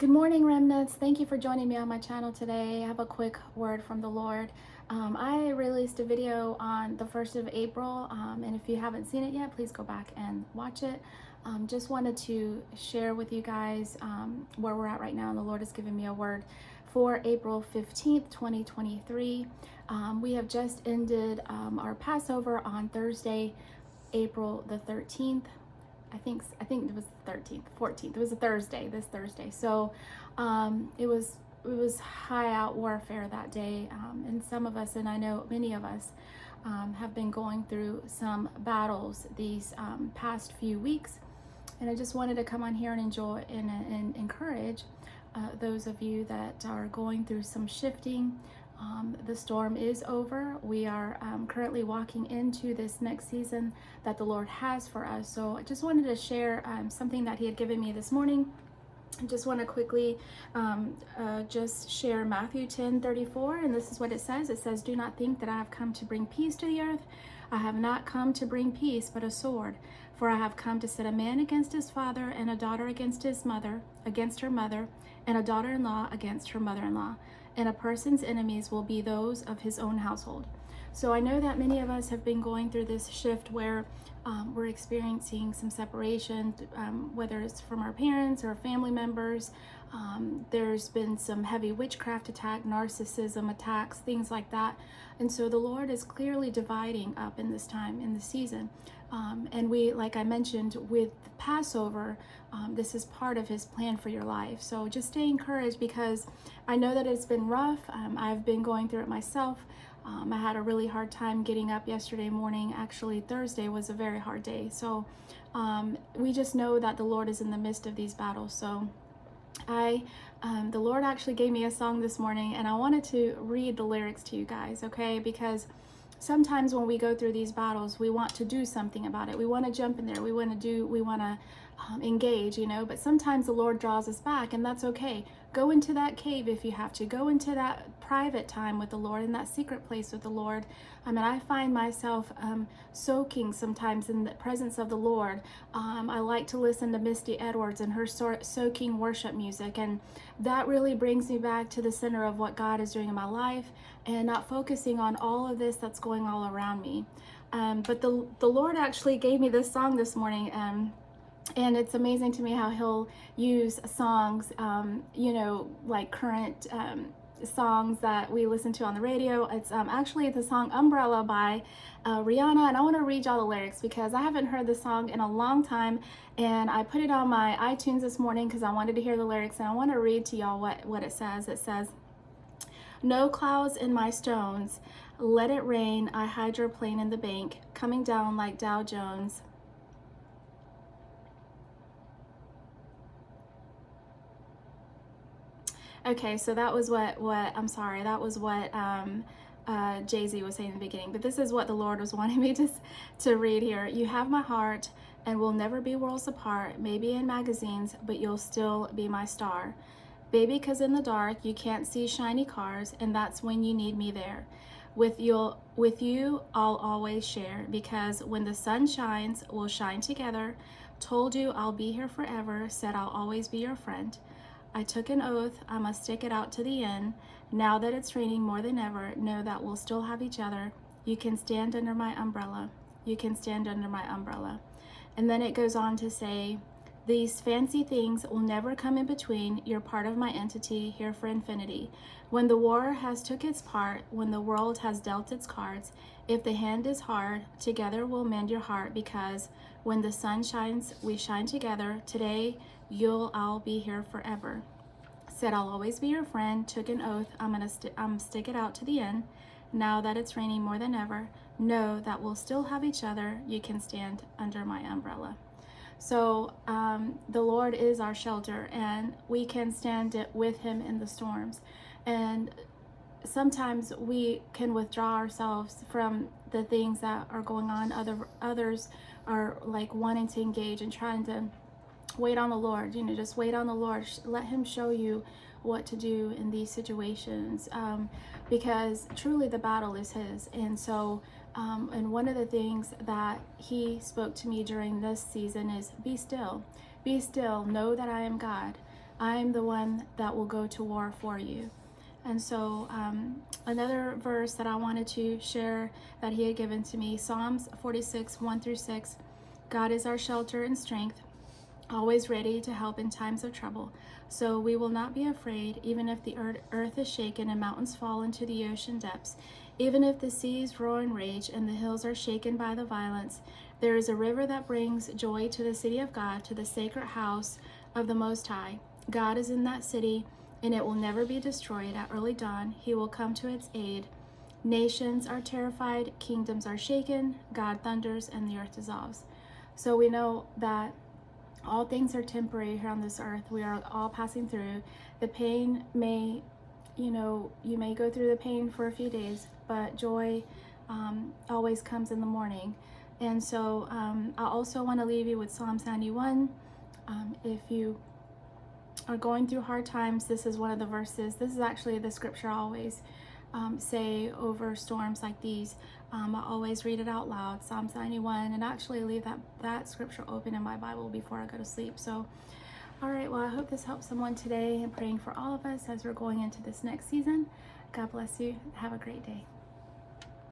Good morning, Remnants. Thank you for joining me on my channel today. I have a quick word from the Lord. I released a video on the 1st of April, and if you haven't seen it yet, please go back and watch it. Just wanted to share with you guys where we're at right now, and the Lord has given me a word for April 15th, 2023. We have just ended our Passover on Thursday, April the 13th. I think it was the 13th, 14th. It was a Thursday, this Thursday. So it was high out warfare that day, and some of us, and I know many of us, have been going through some battles these past few weeks. And I just wanted to come on here and enjoy and encourage those of you that are going through some shifting. The storm is over. We are currently walking into this next season that the Lord has for us. So I just wanted to share something that He had given me this morning. I just want to quickly just share Matthew 10:34, and this is what it says. It says, "Do not think that I have come to bring peace to the earth. I have not come to bring peace, but a sword. For I have come to set a man against his father, and a daughter against her mother, and a daughter-in-law against her mother-in-law. And a person's enemies will be those of his own household." So I know that many of us have been going through this shift where we're experiencing some separation, whether it's from our parents or family members. There's been some heavy witchcraft attack, narcissism attacks, things like that. And so the Lord is clearly dividing up in this time, in the season. And we, like I mentioned, with Passover, this is part of His plan for your life. So just stay encouraged, because I know that it's been rough. I've been going through it myself. I had a really hard time getting up yesterday morning. Actually, Thursday was a very hard day. So we just know that the Lord is in the midst of these battles. So the Lord actually gave me a song this morning, and I wanted to read the lyrics to you guys, okay? Because sometimes when we go through these battles, we want to do something about it. We want to jump in there. We want to engage, but sometimes the Lord draws us back, and that's okay. Go into that cave if you have to. Go into that private time with the Lord, in that secret place with the Lord. I find myself soaking sometimes in the presence of the Lord. I like to listen to Misty Edwards and her soaking worship music, and that really brings me back to the center of what God is doing in my life, and not focusing on all of this that's going all around me. But the Lord actually gave me this song this morning, and it's amazing to me how He'll use songs, like current songs that we listen to on the radio. It's actually the song Umbrella by Rihanna, and I want to read y'all the lyrics because I haven't heard the song in a long time, and I put it on my iTunes this morning because I wanted to hear the lyrics, and I want to read to y'all what it says. It says, "No clouds in my stones, let it rain, I hydroplane in the bank, coming down like Dow Jones. Okay, so that was what Jay-Z was saying in the beginning, but this is what the Lord was wanting me to read here. "You have my heart, and we'll never be worlds apart, maybe in magazines, but you'll still be my star. Baby, 'cause in the dark, you can't see shiny cars, and that's when you need me there. With you, I'll always share, because when the sun shines, we'll shine together. Told you I'll be here forever, said I'll always be your friend. I took an oath, I must stick it out to the end. Now that it's raining more than ever, know that we'll still have each other. You can stand under my umbrella. You can stand under my umbrella." And then it goes on to say, "These fancy things will never come in between. You're part of my entity, here for infinity. When the war has took its part, when the world has dealt its cards, if the hand is hard, together we'll mend your heart, because when the sun shines, we shine together. Today, I'll be here forever. Said I'll always be your friend. Took an oath, I'm stick it out to the end. Now that it's raining more than ever, know that we'll still have each other. You can stand under my umbrella." So the Lord is our shelter, and we can stand with Him in the storms. And sometimes we can withdraw ourselves from the things that are going on. Others are like wanting to engage and trying to wait on the Lord. Just wait on the Lord. Let Him show you what to do in these situations, because truly the battle is His. And so and one of the things that He spoke to me during this season is, be still, know that I am God. I'm the one that will go to war for you. And so another verse that I wanted to share that he had given to me, Psalms 46, 1-6. God is our shelter and strength, always ready to help in times of trouble. So we will not be afraid, even if the earth is shaken and mountains fall into the ocean depths. Even if the seas roar and rage and the hills are shaken by the violence, there is a river that brings joy to the city of God, to the sacred house of the Most High. God is in that city, and it will never be destroyed. At early dawn, he will come to its aid. Nations are terrified, kingdoms are shaken, God thunders, and the earth dissolves. So we know that all things are temporary here on this earth. We are all passing through. The pain may, you may go through the pain for a few days, but joy always comes in the morning. And so I also want to leave you with Psalms 91. If you are going through hard times, this is one of the verses. This is actually the scripture I always say over storms like these. I always read it out loud, Psalms 91, and actually leave that scripture open in my Bible before I go to sleep. So, all right, well, I hope this helps someone today. I'm praying for all of us as we're going into this next season. God bless you. Have a great day.